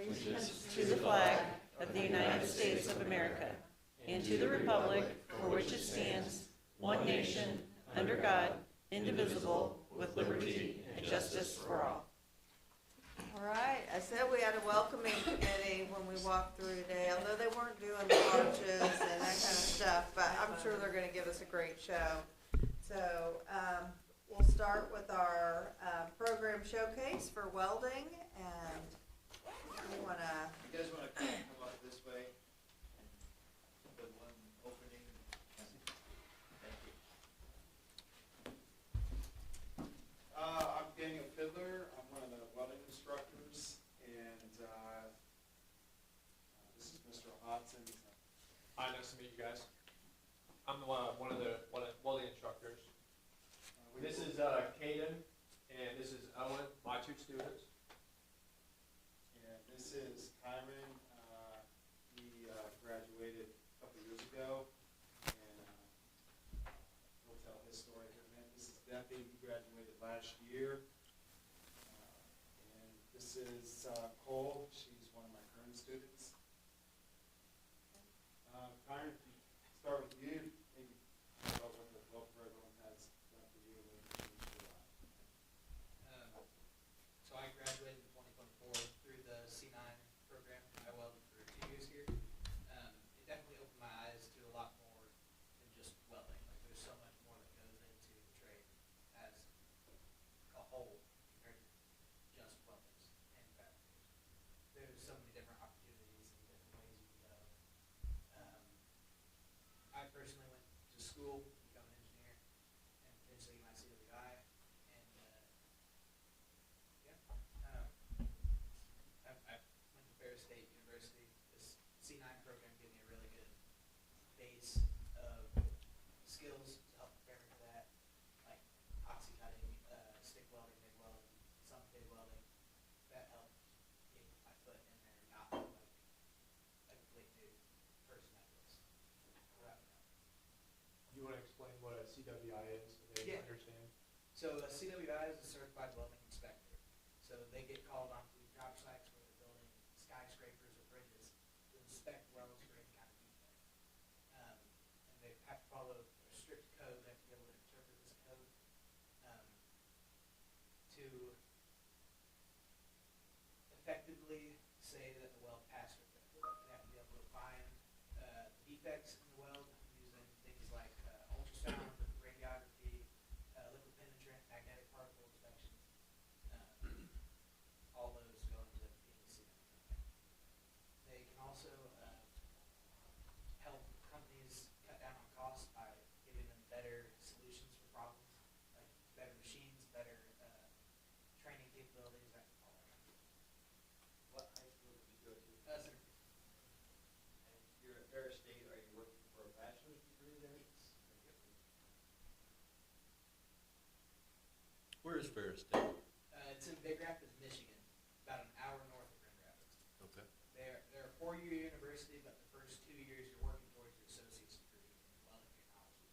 allegiance to the flag of the United States of America and to the republic for which it stands, one nation, under God, indivisible, with liberty and justice for all. All right, I said we had a welcoming committee when we walked through today, although they weren't doing the marches and that kind of stuff, but I'm sure they're going to give us a great show. So we'll start with our program showcase for welding, and you want to... You guys want to come up this way? The one opening. Thank you. I'm Daniel Fiddler. I'm one of the welding instructors, and this is Mr. Hodson. Hi, nice to meet you guys. I'm one of the welding instructors. This is Caden, and this is Owen, my two students. And this is Kyron. He graduated a couple years ago, and he'll tell his story here in a minute. This is Duffy. He graduated last year. And this is Cole. She's one of my current students. Kyron, if you start with you, maybe talk about what the weld program has done for you. So I graduated in 2024 through the C9 program. I welded for 2 years here. It definitely opened my eyes to a lot more than just welding. Like, there's so much more that goes into the trade as a whole compared to just welders and fabricators. There's so many different opportunities and different ways you can go. I personally went to school to become an engineer and potentially get my CWI. And I went to Ferris State University. This C9 program gave me a really good base of skills to help prepare me for that, like oxy cutting, stick welding, MIG welding, some TIG welding. That helped get my foot in there and not look like a complete new person at this. You want to explain what a CWI is so they Yeah. understand? So a CWI is a certified welding inspector. So they get called onto job sites where they're building skyscrapers or bridges to inspect welds for any kind of defect. And they have to follow a strict code. They have to be able to interpret this code to effectively say that the weld passed or failed. They have to be able to find defects in the weld using things like ultrasound, radiography, liquid penetrant, magnetic particle inspections. All those go into being a CWI. They can also help companies cut down on costs by giving them better solutions for problems, like better machines, better training capabilities, that all that kind of stuff. What high school did you go to? Center. And you're at Ferris State. Are you working for a bachelor's degree there? Where is Ferris State? It's in Big Rapids, Michigan, about an hour north of Grand Rapids. Okay. They're a 4-year university, but the first 2 years you're working towards your associate's degree in welding technology.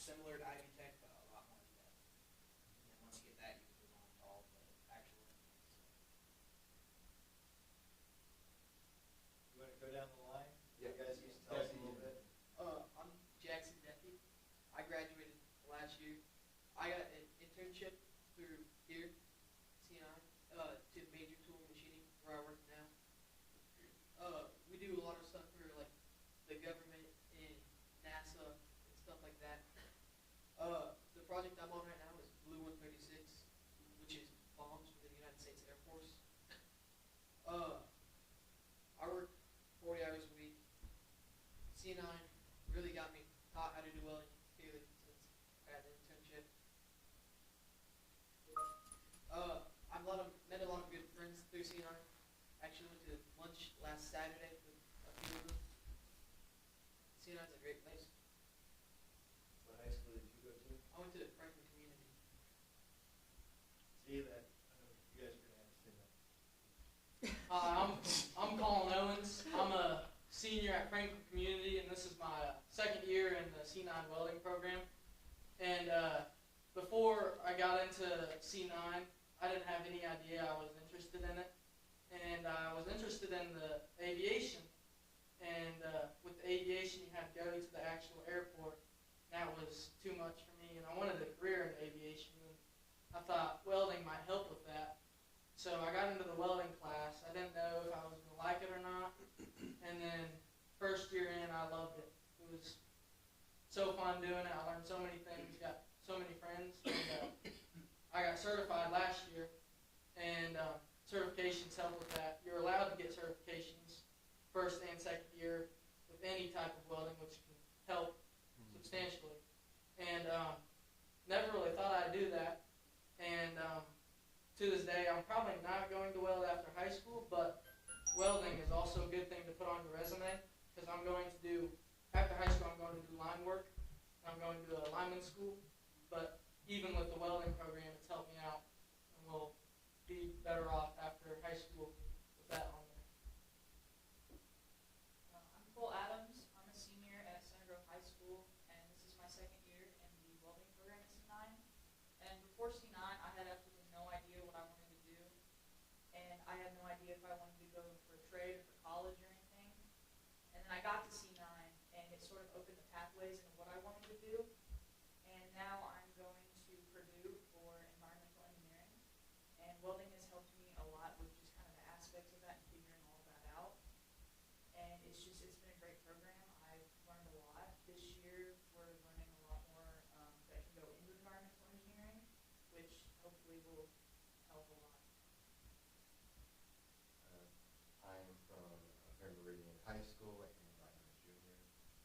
Similar to Ivy Tech, but a lot more in depth. And then once you get that, you can move on to all the actual implementing stuff. You want to go down the line? Yeah. You guys used to tell us a little bit. I'm Jackson Duffy. I graduated last year. I got an internship through here, C9, to Major Tool Machining, where I work now. We do a lot of stuff for like the government and NASA and stuff like that. The project I'm on right now is Blue 136, which is bombs for the United States Air Force. I work 40 hours a week. C9 really got me taught how to do welding here since I had the internship. I met a lot of good friends through C9. Actually went to lunch last Saturday with a few of them. C9 is a great place. What high school did you go to? I went to Franklin Community. See that? I know you guys are going to have to say that. I'm Colin Owens. I'm a senior at Franklin Community, and this is my second year in the C9 welding program. And before I got into C9, I didn't have any idea I was interested in it. And and I was interested in the aviation. And with the aviation, you had to go to the actual airport. That was too much for me, and I wanted a career in aviation. And I thought welding might help with that. So I got into the welding class. I didn't know if I was going to like it or not. And then first year in, I loved it. It was so fun doing it. I learned so many things, got so many friends. And, I got certified last year, and certifications help with that. You're allowed to get certifications first and second year with any type of welding, which can help substantially. And never really thought I'd do that. And to this day, I'm probably not going to weld after high school, but welding is also a good thing to put on your resume, because I'm going to do, after high school, I'm going to do line work. I'm going to do a lineman school, but even with the welding program, it's helped me out, and we'll be better off after high school with that on there. I'm Cole Adams. I'm a senior at Center Grove High School, and this is my second year in the welding program at C9. And before C9, I had absolutely no idea what I wanted to do, and I had no idea if I wanted to go for a trade or for college or anything. And then I got to C9, and it sort of opened the pathways into what I wanted to do. And now I'm going to Purdue for environmental engineering, and welding has helped me a lot with just kind of the aspects of that and figuring all of that out. And it's been a great program. I've learned a lot. This year, we're learning a lot more that can go into environmental engineering, which hopefully will help a lot. I'm from Grand Meridian High School, and I'm a junior,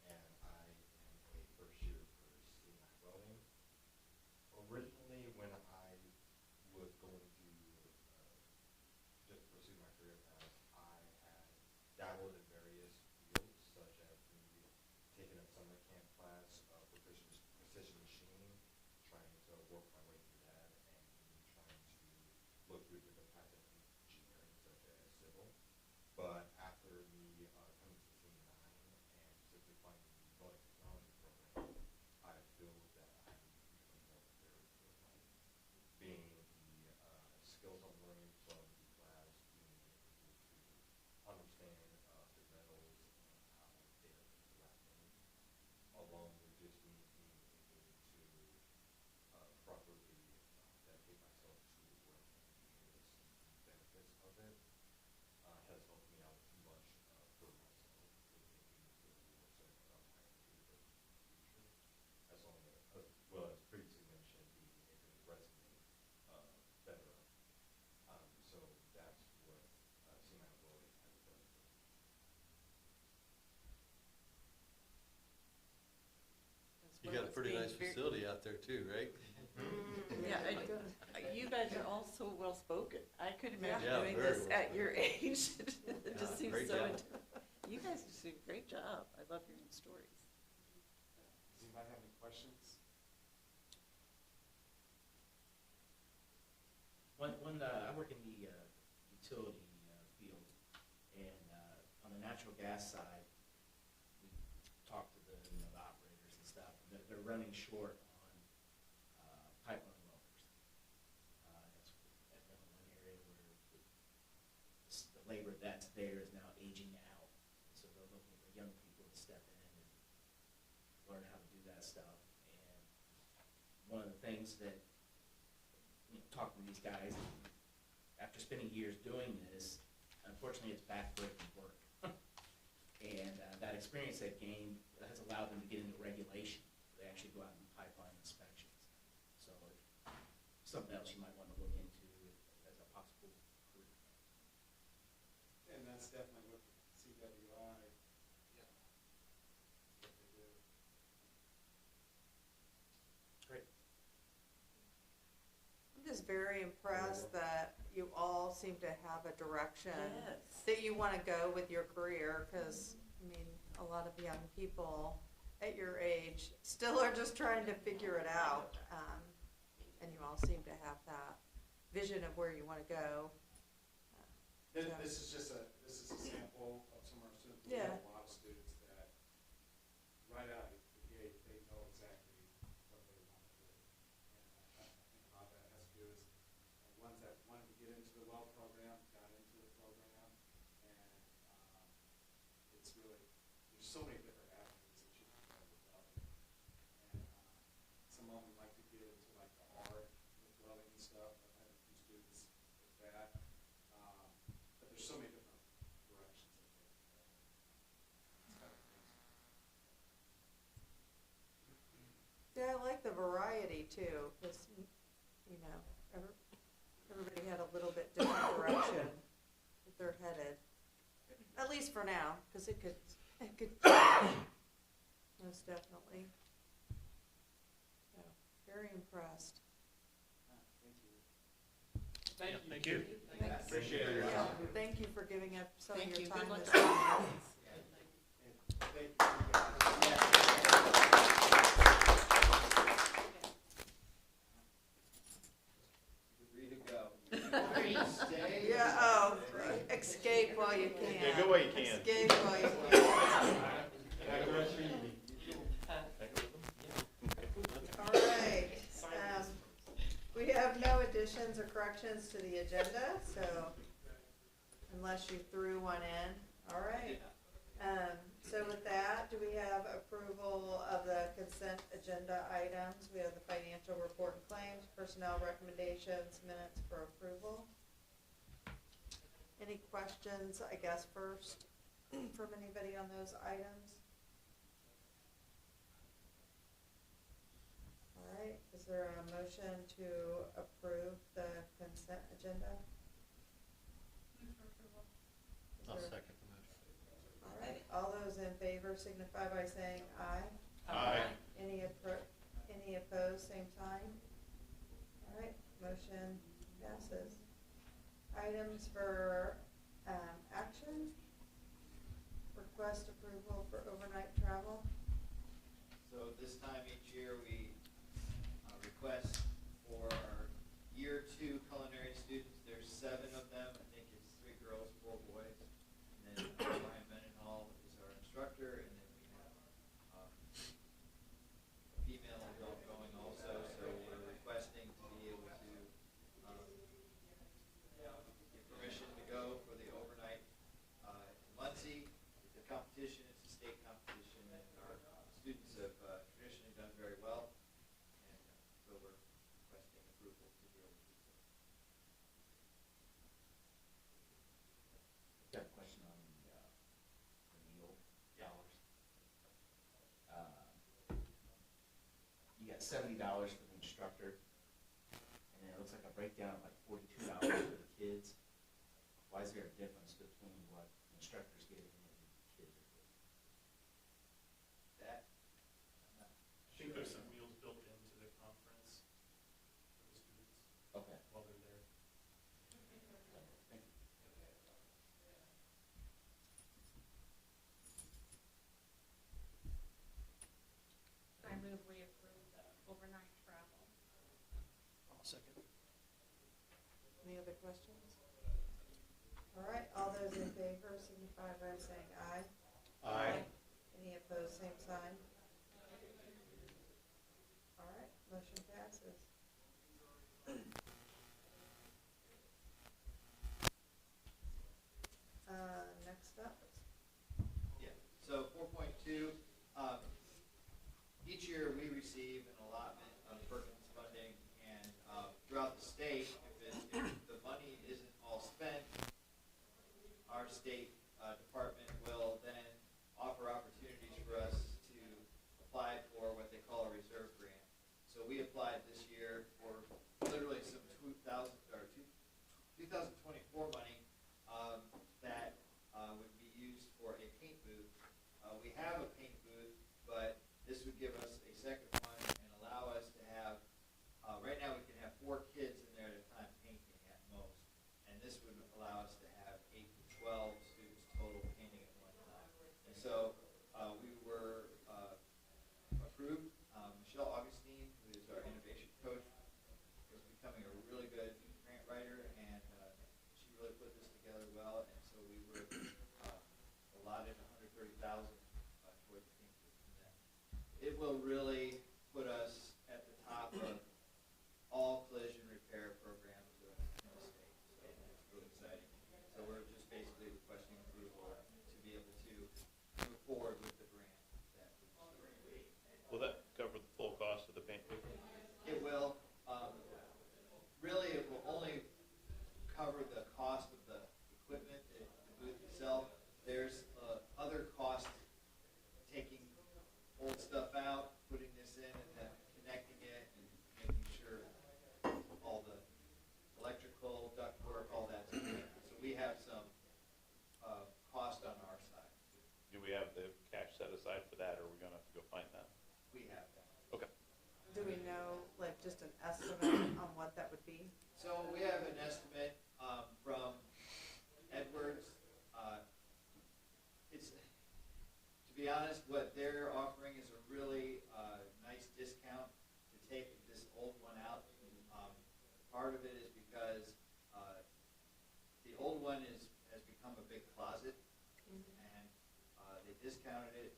and I am a first year for C9 welding. Originally, when I was going to just pursue my career path, I had dabbled in various fields, such as maybe taking a summer camp class for precision machining, trying to work my way through that, and trying to look through different types of engineering, such as civil. But after me coming to C9 and simply finding the welding technology program, I feel that I'm becoming more prepared for life. Being the skills I'm learning from the class, being able to understand the metals and how they are interacting, along with just me being able to properly dedicate myself to work and able to see the benefits of it, has helped me out much for myself with making the more so my career in the future, as well as previously mentioned, being able to resume better. So that's what C9 welding has done for me. You got a pretty nice facility out there too, right? Yeah, you guys are all so well-spoken. I could imagine Yeah, doing very this well at your age. It Yeah, just seems great so, job. you guys just do a great job. I love hearing stories. Does anybody have any questions? I work in the utility field, and on the natural gas side, we talk to the operators and stuff. They're running short on pipeline welders. That's been one area where the labor that's there is now aging out, so they're looking for young people to step in and learn how to do that stuff. And one of the things that, talking to these guys, after spending years doing this, unfortunately it's backbreaking work. And that experience they've gained has allowed them to get into regulation. They actually go out and do pipeline inspections. So something else you might want to look into as a possible career. And that's definitely what CWI, Yeah. what they do. Great. I'm just very impressed that you all seem to have a direction Yes. that you want to go with your career, because, I mean, a lot of young people at your age still are just trying to figure it out. And you all seem to have that vision of where you want to go. This is just a sample of some of our students. We Yeah. have a lot of students that, right out of the gate, they know exactly what they want to do. And I think a lot of that has to do is ones that wanted to get into the weld program, got into the program, so many different avenues that you can go with welding. And some of them like to get into like the art with welding and stuff. I've had a few students with that. But there's so many different directions that they can go. It's kind of crazy. Yeah, I like the variety too, because, you know, everybody had a little bit different direction that they're headed. At least for now, because it could most definitely. So, very impressed. Thank you. Thank you. Thanks. Appreciate it. Yeah, thank you for giving up some of Thank your you. time Good luck. this morning. Thank you. Free to go. Stay. Yeah, oh, escape while you can. Yeah, go while you can. Escape while you can. All right, we have no additions or corrections to the agenda, so unless you threw one in, all right. So with that, do we have approval of the consent agenda items? We have the financial report and claims, personnel recommendations, minutes for approval. Any questions, I guess, first, from anybody on those items? All right, is there a motion to approve the consent agenda? Is I'll there- second the motion. All right, all those in favor signify by saying aye. Aye. Any opposed, same sign? All right, motion passes. Items for, action. Request approval for overnight travel. So this time each year, we request for our year 2 culinary students. There's 7 of them. I think it's 3 girls, 4 boys. And then Ryan Mendenhall is our instructor, and then we have a female adult going also. So we're requesting to be able to get permission to go for the overnight in Muncie. It's a competition. It's a state competition, and our students have traditionally done very well. And so we're requesting approval to be able to do so. Got a question on the meal dollars. You got $70 for the instructor, and then it looks like a breakdown of like $42 for the kids. Why is there a difference between what the instructor's getting and the kids are getting? That, I'm not I think there's some meals built into the conference for the students Okay. while they're there. Thank you. I move we approve the overnight travel. I'll second. Any other questions? All right, all those in favor signify by saying aye. Aye. Any opposed, same sign. All right, motion passes. Next up. Yeah, so 4.2, each year we receive an allotment of Perkins funding, and throughout the state, if the money isn't all spent, our state department will then offer opportunities for us to apply for what they call a reserve grant. So we applied this year for literally some 2024 money that would be used for a paint booth. We have a paint booth, but this would give us a second one and allow us to have, right now we can have 4 kids in there at a time painting at most. And this would allow us to have 8 to 12 students total painting at one time. And so we were approved. Michelle Augustine, who is our innovation coach, is becoming a really good grant writer, and she really put this together well. And so we were allotted $130,000 toward the paint booth. And that it will really put us at the top of all collision repair programs in the state. So it's really exciting. So we're just basically requesting approval to be able to move forward with the So we have an estimate, from Edwards. It's, to be honest, what they're offering is a really, nice discount to take this old one out. Part of it is because, the old one has become a big closet, and, they discounted it,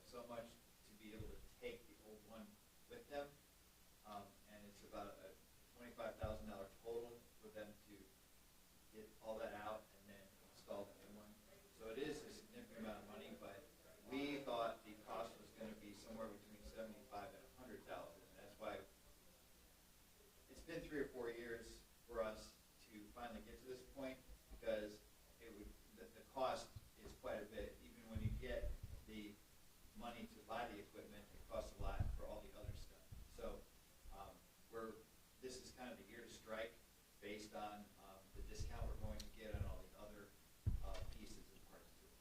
so much to be able to take the old one with them. And it's about a $25,000 total for them to get all that out and then install the new one. So it is a significant amount of money, but we thought the cost was gonna be somewhere between $75,000 and $100,000. That's why it's been 3 or 4 years for us to finally get to this point, because the cost is quite a bit. Even when you get the money to buy the equipment, it costs a lot for all the other stuff. So, this is kind of the year to strike based on, the discount we're going to get on all the other, pieces and parts to it.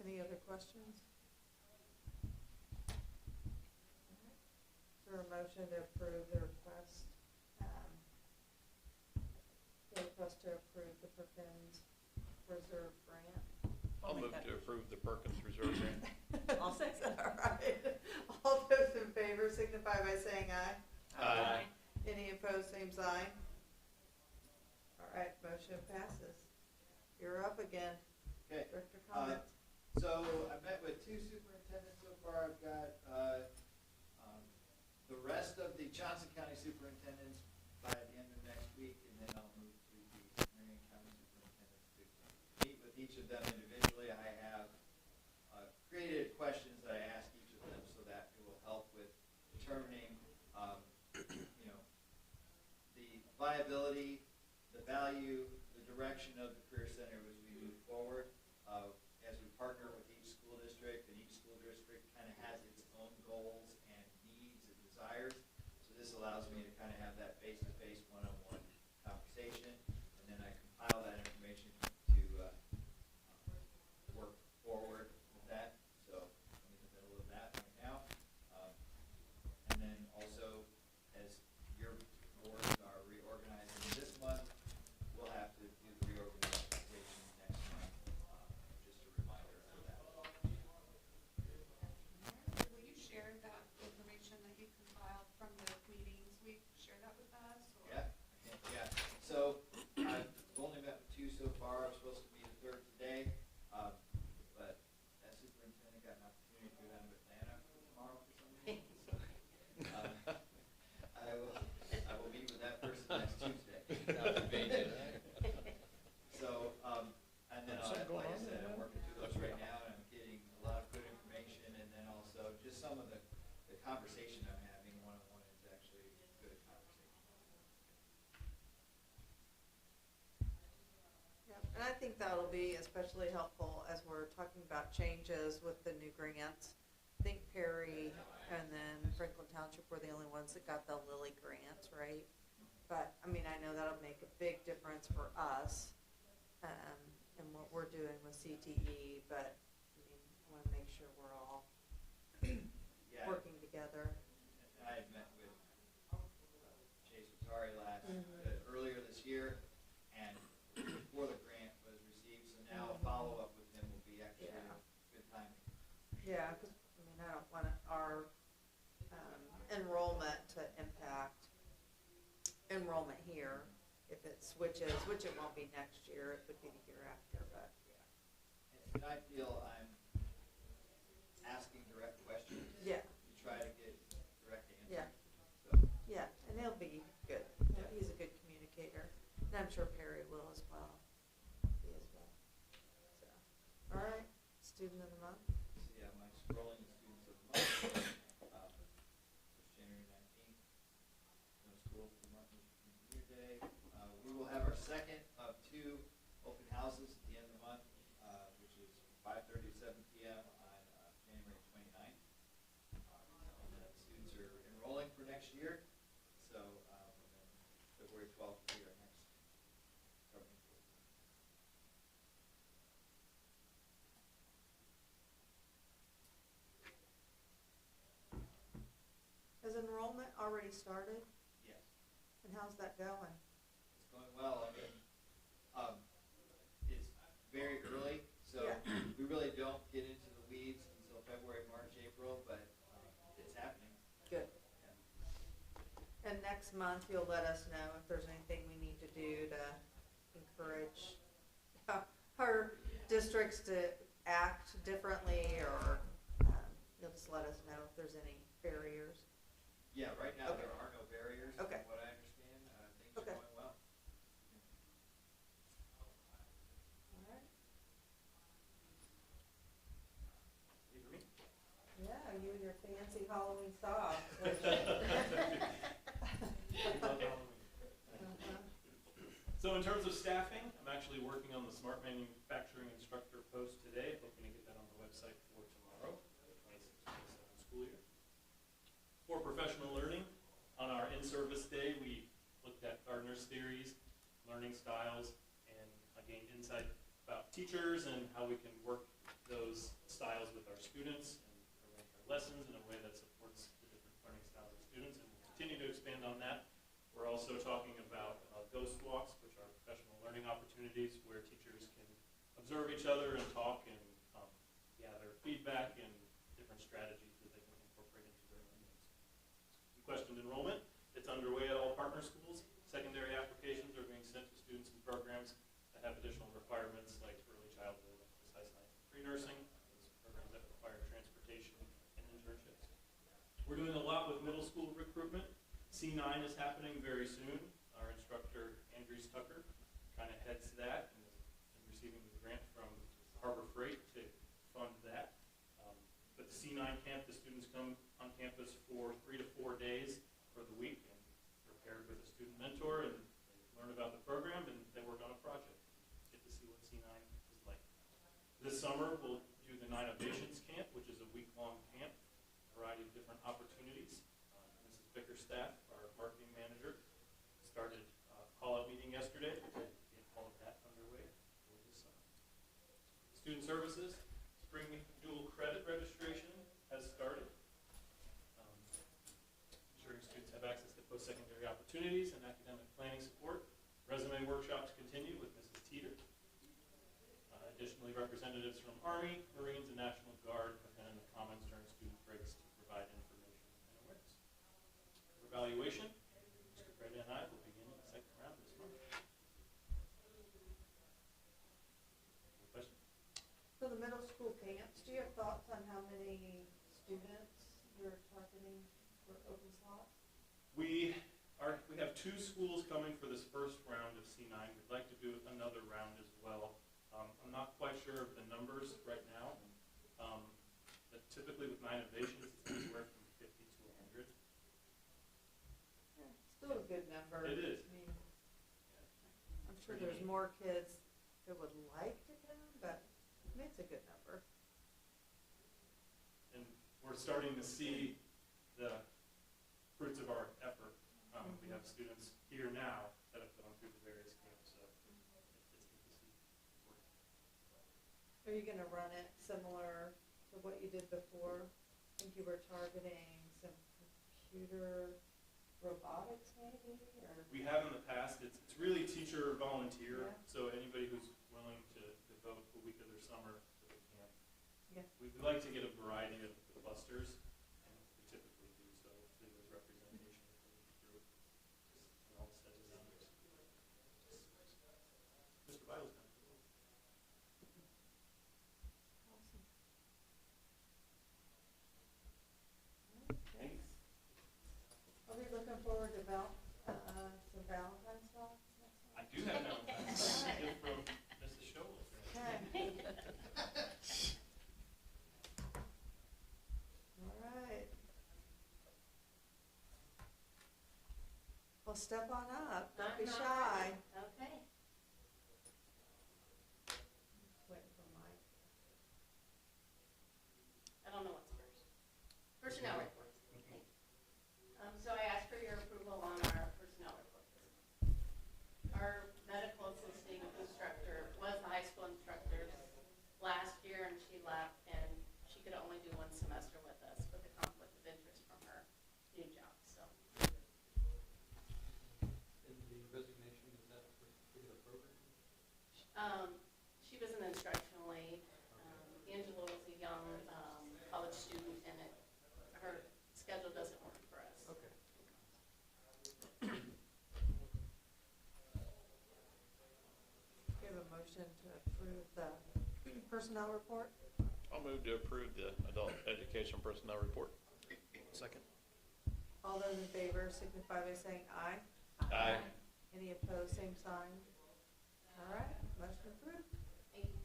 Any other questions? Is there a motion to approve the request, to approve the Perkins Reserve Grant? I'll make move that. to approve the Perkins Reserve Grant. I'll second. All right. All those in favor signify by saying aye. Aye. Any opposed, same sign. All right, motion passes. You're up again. Okay. Director comments. So I met with 2 superintendents so far. I've got, the rest of the Johnson County superintendents by the end of next week, and then I'll move to the Marion County superintendents to meet with each of them individually. I have, created questions that I ask each of them so that it will help with determining, the viability, the value, the direction of the Career Center as we move forward. As we partner with each school district, and each school district kind of has its own goals and needs and desires. So this allows me to kind of have that face-to-face, one-on-one conversation, and then I compile that information to work forward with that. So I'm in the middle of that right now. And then also, as your boards are reorganizing this month, we'll have to do the reorganization next month. Just a reminder of that. Will you share that information that you compiled from the meetings? Will you share that with us? Or? Yeah, yeah. So I've only met with 2 so far. I'm supposed to meet a 3rd today. But that superintendent got an opportunity to go down to Atlanta tomorrow for some reason. So, I will meet with that person next Tuesday. So, and then like I said, I'm working through those right now, and I'm getting a lot of good information, and then also just some of the conversation I'm having one-on-one is actually good conversation. Yep, and I think that'll be especially helpful as we're talking about changes with the new grants. I think Perry and then Franklin Township were the only ones that got the Lilly grants, right? But, I mean, I know that'll make a big difference for us, and what we're doing with CTE, but, I mean, I wanna make sure we're all Yeah. working together. And I had met with Chase Rotari Mhm. earlier this year, and before the grant was received, so now a follow-up with him will be actually Yeah. good timing. Yeah, because, I mean, I don't want our enrollment to impact enrollment here if it switches, which it won't be next year, it would be the year after, but, yeah. And I feel I'm asking direct questions. Yeah, You try to get direct answers. Yeah. So, yeah, and he'll be good. He's a good communicator, and I'm sure Perry will as well. He as well. So, all right, student of the month. so yeah, my scrolling students of the month, was January 19th, no school for Martin Luther King Jr. Day. We will have our second of 2 open houses at the end of the month, which is 5:30 to 7 p.m. on January 29th. And then students are enrolling for next year, so then February 12th will be our next governing board. enrollment already started? Yes. And how's that going? It's going well. I mean, it's very early, so Yeah. we really don't get into the weeds until February, March, April, but it's happening. Good. Yeah. And next month, you'll let us know if there's anything we need to do to encourage our districts to act differently, or you'll just let us know if there's any barriers. Yeah, right now Okay. there are no barriers, Okay. from what I understand. Things Okay. are going well. All right. You hear me? Yeah, you and your fancy Halloween socks. So in terms of staffing, I'm actually working on the Smart Manufacturing Instructor post today, hoping to get that on the website for tomorrow, the 26-27 school year. For professional learning, on our in-service day, we looked at Gardner's theories, learning styles, and I gained insight about teachers and how we can work those styles with our students and arrange our lessons in a way that supports the different learning styles of students, and we'll continue to expand on that. We're also talking about ghost walks, which are professional learning opportunities where teachers can observe each other and talk and gather feedback and different strategies that they can incorporate into their learning. You questioned enrollment. It's underway at all partner schools. Secondary applications are being sent to students and programs that have additional requirements like early childhood, precise science, and pre-nursing, those programs that require transportation and internships. We're doing a lot with middle school recruitment. C9 is happening very soon. Our instructor, Andrews Tucker, kind of heads that and is receiving the grant from Harbor Freight to fund that. But the C9 camp, the students come on campus for 3 to 4 days for the week, and they're paired with a student mentor, and they learn about the program, and they work on a project. Get to see what C9 is like. This summer, we'll do the 9 Ovations Camp, which is a week-long camp, a variety of different opportunities. Mrs. Bickerstaff, our marketing manager, started a call-out meeting yesterday to get all of that underway for this summer. Student services, spring dual credit registration has started. Ensuring students have access to post-secondary opportunities and academic planning support. Resume workshops continue with Mrs. Teeter. Additionally, representatives from Army, Marines, and National Guard have been in the comments during student breaks to provide information and awareness. For evaluation, Mr. Breda and I will begin the second round this month. Any questions? For the middle school camps, do you have thoughts on how many students you're targeting for open slots? We have 2 schools coming for this first round of C9. We'd like to do another round as well. I'm not quite sure of the numbers right now, but typically with 9 Ovations, it's anywhere from 50 to 100. Yeah, still a good number. It is. I mean, I'm sure there's more kids that would like to come, but I mean, it's a good number. And we're starting to see the fruits of our effort. We have students here now that have gone through the various camps, so it's good to see. Are you gonna run it similar to what you did before? I think you were targeting some computer robotics maybe, or? We have in the past, it's really teacher volunteer, Yeah. so anybody who's willing to devote a week of their summer to the camp. Yeah. We like to get a variety of clusters, and we typically do so, so there's representation from each group, and all set of numbers. Mr. Biles now. Awesome. Thank you. I'll be looking forward to some Valentine's thoughts next I month. do have Valentine's Day gift from Mrs. Scholes. Okay. All right. Well, step on up, don't be shy. Okay. Waiting for Mike. I don't know what's first. Personnel reports. So I asked for your approval on our personnel reports. Our medical assisting instructor was the high school instructor last year, and she left, and she could only do 1 semester with us with a conflict of interest from her new job. So She was an instructional aide. Angela was a young college student, and her schedule doesn't work for us. Okay. We have a motion to approve the personnel report. I'll move to approve the adult education personnel report. Second. All those in favor signify by saying aye. Aye. Any opposed, same sign. All right, motion approved. Thank you.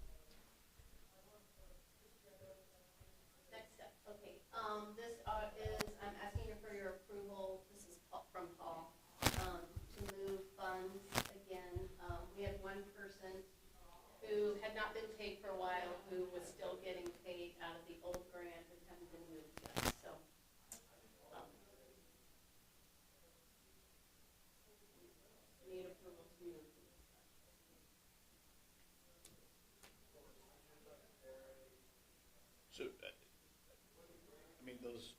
Next step, okay, this is, I'm asking you for your approval, this is from Paul, to move funds again. We had one person who had not been paid for a while, who was still getting paid out of the old grant and hadn't been moved yet, so. Need approval to move these funds. So, I mean, those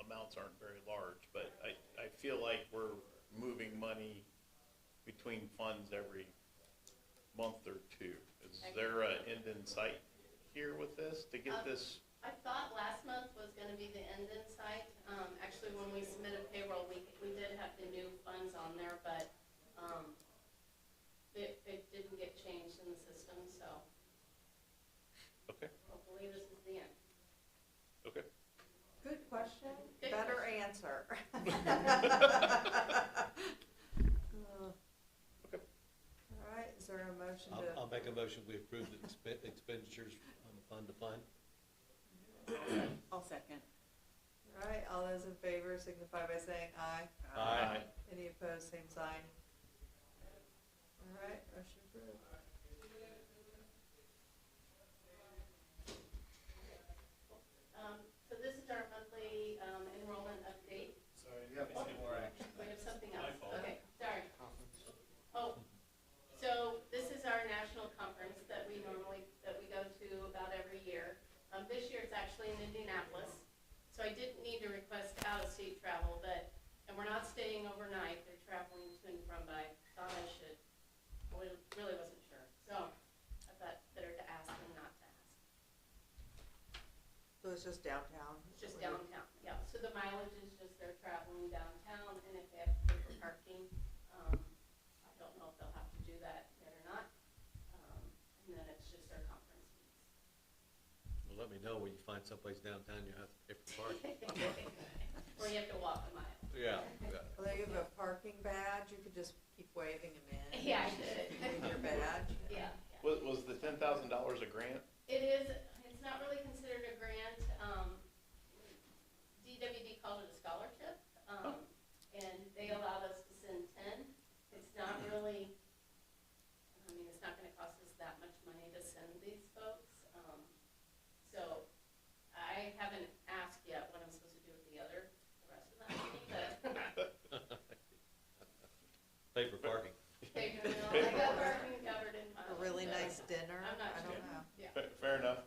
amounts aren't very large, but I feel like we're moving money between funds every month or two. Is there an end in sight here with this, to get this? I thought last month was gonna be the end in sight. Actually, when we submitted payroll, we did have the new funds on there, but, it didn't get changed in the system, so Okay, hopefully this is the end. okay. Good question, Good better question. answer. Okay. All right, is there a motion I'll to, make a motion, we approve the expenditures from fund to fund. I'll second. all right, all those in favor signify by saying aye. Aye. Any opposed, same sign. All right, motion approved. So this is our monthly, enrollment update. Sorry, you have one more action. We have something My else, fault. okay, sorry. Oh, so this is our national conference that we go to about every year. This year it's actually in Indianapolis, so I didn't need to request out-of-state travel, and we're not staying overnight, they're traveling to and from, but I thought I should, I really wasn't sure, so I thought better to ask than not to ask. So it's just downtown? It's just downtown, yeah, so the mileage is just they're traveling downtown, and if they have to pay for parking, I don't know if they'll have to do that yet or not, and then it's just our conference fees. Well, let me know when you find someplace downtown you have to pay for parking. Or you have to walk a mile. Yeah. Well, they have a parking badge, you could just keep waving them in. Yeah, I did. With your badge. Yeah, Was the $10,000 a grant? it is, it's not really considered a grant, DWD called it a scholarship, and they allowed us to send 10. It's not really, I mean, it's not gonna cost us that much money to send these folks, so I haven't asked yet what I'm supposed to do with the rest of that money, but Pay for parking. they do know, I got parking covered in A mileage. really so nice dinner, I'm not I sure. don't know. Yeah. Fair enough.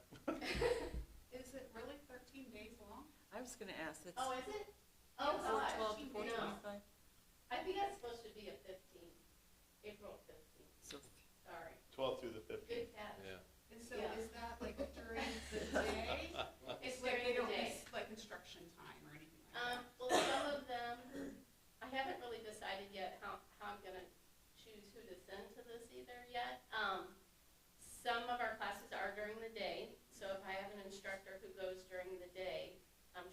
Is it really 13 days long? I was gonna ask, it's Oh, is it? Oh, Yes. gosh. 12 to 14, No. 25? I think that's supposed to be a 15, April 15th, So sorry. 12th through the 15th. Good catch. Yeah. And so Yeah. is that like during the day? It's Like during they the don't day. miss like instruction time or anything like that? Well, some of them, I haven't really decided yet how I'm gonna choose who to send to this either yet. Some of our classes are during the day, so if I have an instructor who goes during the day,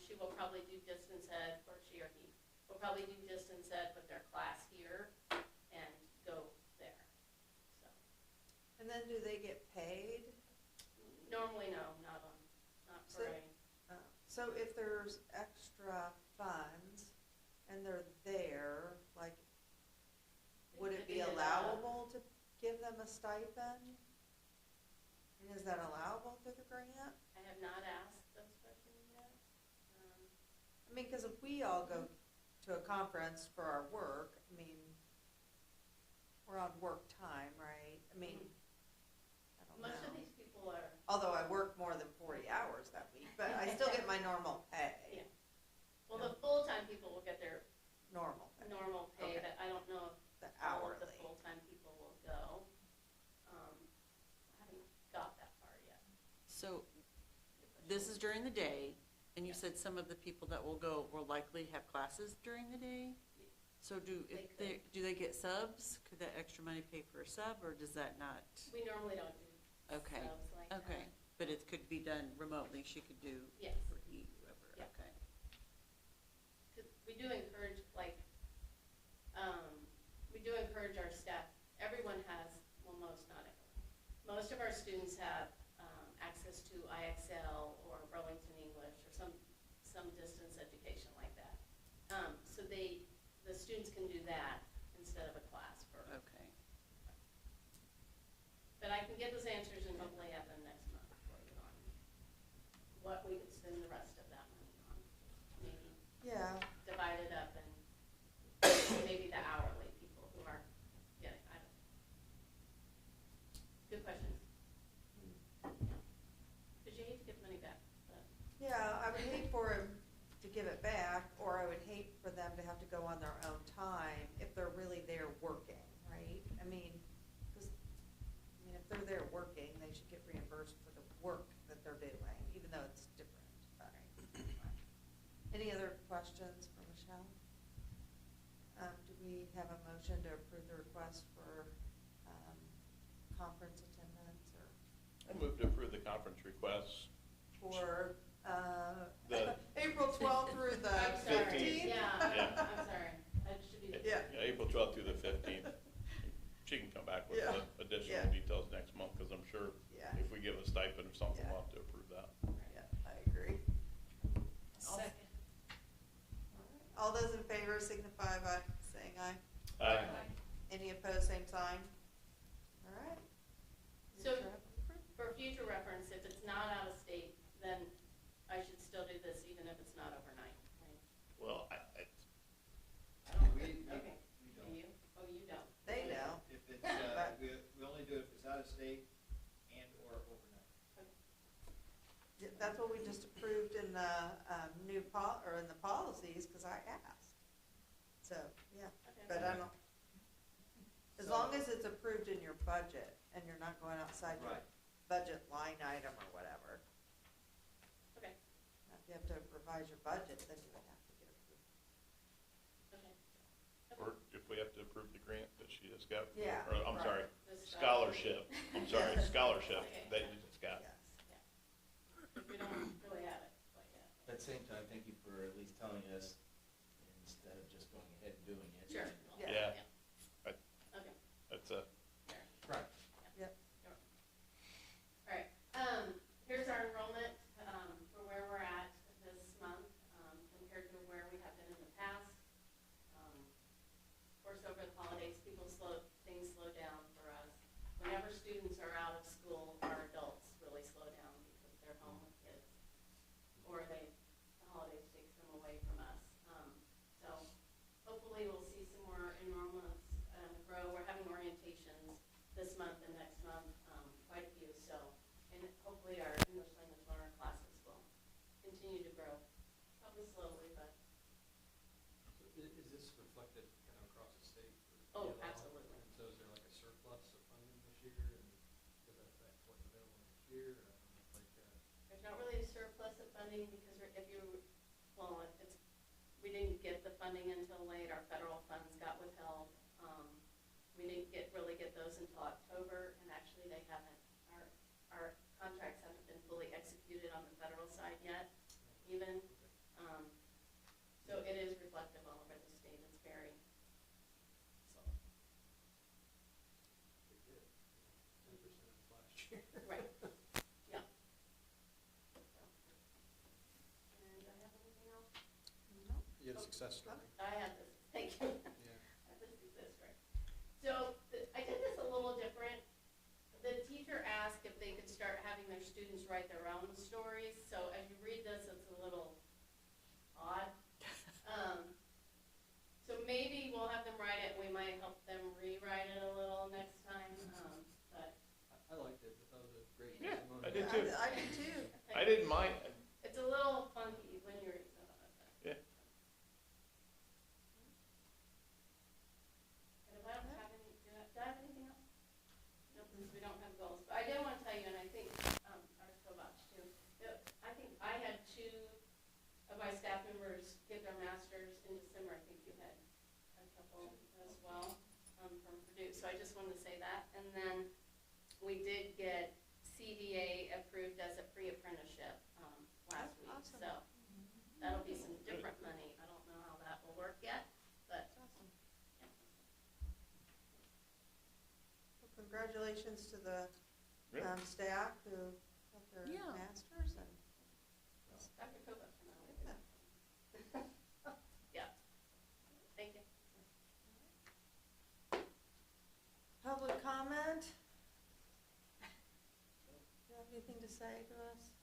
she will probably do distance ed, or she or he will probably do distance ed with their class here and go there, so. And then do they get paid? Normally, no, not So- for a, So if there's extra funds and they're there, like, would it be Divvy it up. allowable to give them a stipend? And is that allowable through the grant? I have not asked those questions yet. I mean, cause if we all go to a conference for our work, I mean, we're on work time, right? I mean, I don't Most of know. these people are, Although I work more than 40 hours that week, but I still get my normal pay, yeah. Well, the full-time people will get their normal pay, normal pay, Okay. but I don't know if the all of the hourly. full-time people will go. this is during the day, and you said some of the people that will go will likely have classes during the day? So do they get subs? Could that extra money pay for a sub, or does that not? We normally don't do Okay, subs like that. okay, but it could be done remotely, she could do Yes. for whoever, Yeah. okay. 'Cause we do encourage, like, we do encourage our staff, everyone has, well, most, not everyone. Most of our students have, access to IXL or Burlington English or some distance education like that. So the students can do that instead of a class for. Okay. But I can get those answers and hopefully have them next month for you on what we could spend the rest of that money on. Maybe Yeah, divide it up and maybe the hourly people who aren't getting, I don't know. Good questions. Because you hate to give money back, but yeah, I would hate for him to give it back, or I would hate for them to have to go on their own time if they're really there working, right? I mean, if they're there working, they should get reimbursed for the work that they're doing, even though it's different. But any other questions for Michelle? Do we have a motion to approve the request for conference attendance or I move to approve the conference requests. for The- April 12th through the I'm sorry, 15th? yeah, Yeah. I'm sorry, that should be. Yeah. April 12th through the 15th. She can come back with Yeah. the additional Yeah. details next month, because I'm sure Yeah, if we give a stipend or something, Yeah. we'll have to approve that. yeah, I agree. Second. All those in favor signify by saying aye. Aye. Any opposed, same sign. All right. So, for future reference, if it's not out of state, then I should still do this even if it's not overnight, right? Well, Okay, We do don't. you? Oh, you don't? They know. If it's, we only do it if it's out of state and or overnight. Yeah, that's what we just approved in the or in the policies, because I asked. So, yeah, Okay. but I don't, as long as it's approved in your budget and you're not going outside your Right. budget line item or whatever. Okay, Now, if you have to revise your budget, then you would have to get approved. okay. or if we have to approve the grant that she just got. Yeah, Or, I'm right. sorry, The scholarship. I'm sorry, Yes. scholarship Okay. that you just got. Yes. We don't really have it quite yet. At the same time, thank you for at least telling us instead of just going ahead and doing it. Sure. Yeah. Yeah. Okay, That's a, fair. Right. Yep. All right, here's our enrollment, for where we're at this month, compared to where we have been in the past. Of course, over the holidays, things slow down for us. Whenever students are out of school, our adults really slow down because they're home with kids. Or the holidays takes them away from us. So hopefully we'll see some more enrollments, grow. We're having orientations this month and next month, quite a few, so, and hopefully our English language learner classes will continue to grow, probably slowly, but, Is this reflected kind of across the state? Oh, ELL? absolutely. And so is there like a surplus of funding this year, and does that affect what's available next year? there's not really a surplus of funding because we didn't get the funding until late, our federal funds got withheld. We didn't really get those until October, and actually they haven't, our contracts haven't been fully executed on the federal side yet, even. So it is reflective all over the state, it's very slow. They did, 10% last year. Right, yeah. So, and do I have anything else? No. You had a success story. I have this, thank you. Yeah. I have this success story. So, I did this a little different. The teacher asked if they could start having their students write their own stories, so as you read this, it's a little odd. So maybe we'll have them write it, we might help them rewrite it a little next time, but. I liked it, I thought it was a great Yeah, testimony. I did too. I do too. I didn't mind. It's a little funky when you read some of it, but. Yeah. And if I don't have any, do I have anything else? No, because we don't have goals, but I did want to tell you, and I think, our Scovach too, I think of my staff members get their masters in December. I think you had a couple as well, from Purdue. So I just wanted to say that. And then we did get CDA approved as a pre-apprenticeship, last week. Awesome. So that'll be some different money. I don't know how that will work yet, but Awesome. yeah. Well, congratulations to the Yeah. staff who got their Yeah. masters and. Dr. Kovacs from that. Yeah. Thank you. Public comment? Do you have anything to say to us?